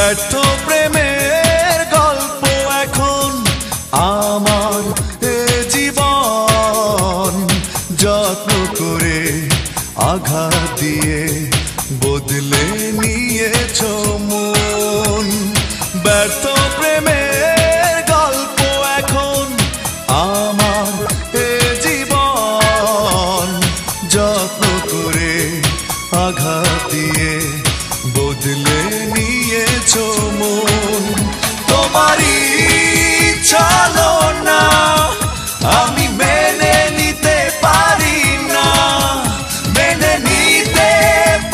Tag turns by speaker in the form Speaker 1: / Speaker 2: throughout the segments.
Speaker 1: ব্যর্থ প্রেমের গল্প এখন আমার এ জীবন, যত্ন করে আঘাত দিয়ে বদলে নিয়েছো মন। ব্যর্থ প্রেমের গল্প এখন আমার এ জীবন, যত্ন করে আঘাত দিয়ে বদলে নিয়েছো মন। তোমারই ছলনা আমি মেনে নিতে পারি না, মেনে নিতে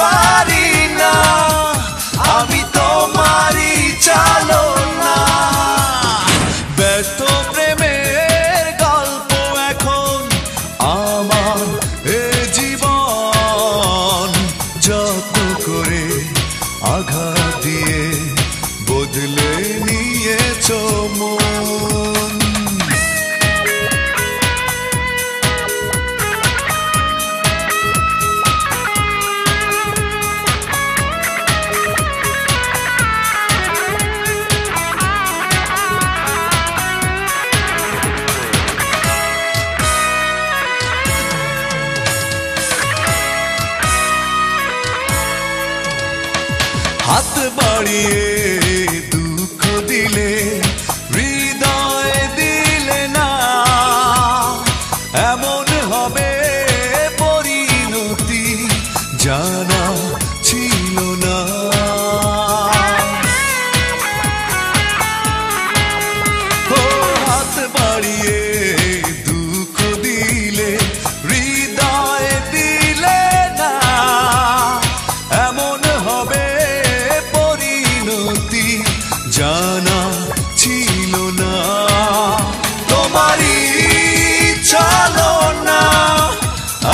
Speaker 1: পারি না, আমি তোমারই ছলনা। ব্যর্থ প্রেমের গল্প এখন আমার এ জীবন, যত্ন করে আঘাত দিয়ে বদলে নিয়েছো মন। হাত বাড়িয়ে দুঃখ দিলে, হৃদয় দিলে না, এমন হবে পরিণতি জানা ছিল না। ও হাত বাড়িয়ে দুঃখ দিলে, হৃদয় দিলে না, এমন হবে জানা ছিল না। তোমারই ছলনা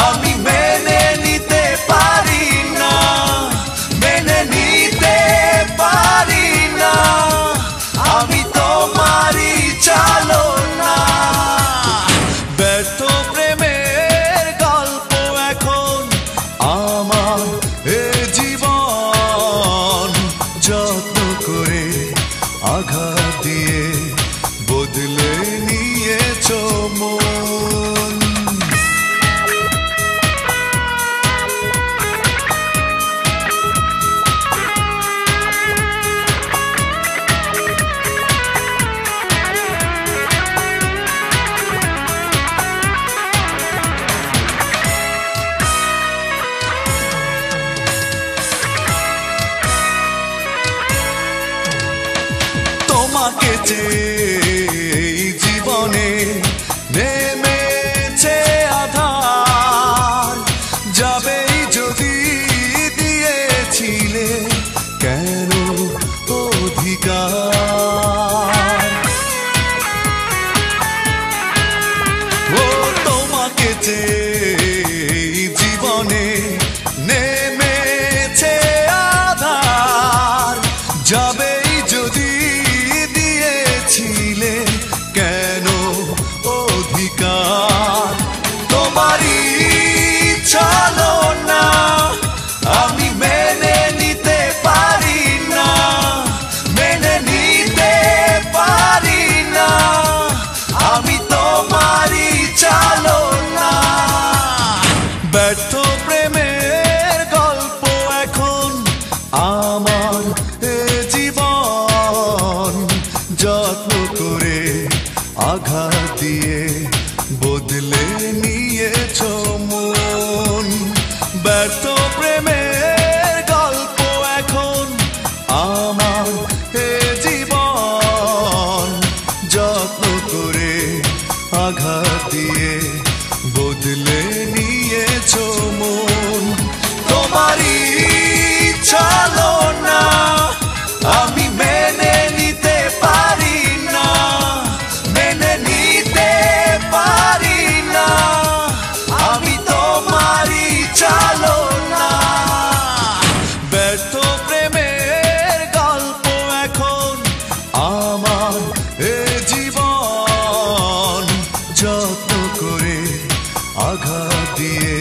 Speaker 1: আমি মেনে নিতে পারি না, মেনে নিতে পারি না, আমি তোমারই ছলনা। ব্যর্থ প্রেমের গল্প এখন আমার এ জীবন, যত্ন করে আঘাত দিয়ে বদলে নিয়েছো মন। তোমাকে যে জীবনে নেমেছে আধার, যাবেই যদি দিয়েছিলে কেন অধিকার। ও তোমাকে যে জীবনে নেমেছে আধার, যাবেই যদি দিয়েছিলে কেন অধিকার। তোমারই ছলনা আমি মেনে নিতে পারি না, মেনে নিতে পারি না, আমি তোমারই ছলনা। ব্যর্থ প্রেমের গল্প এখন আমার এ জীবন, যত্ন করে আঘাত দিয়ে বদলে নিয়েছো মন। ব্যর্থ প্রেমের গল্প এখন আমার এ জীবন, যত্ন করে আঘাত দিয়ে বদলে নিয়েছো মন। তোমারই ছলনা আমি মেনে নিতে পারি না, মেনে নিতে পারি না, আমি তোমারই ছলনা। ব্যর্থ প্রেমের গল্প এখন আমার এ জীবন, যত্ন করে আঘাত দিয়ে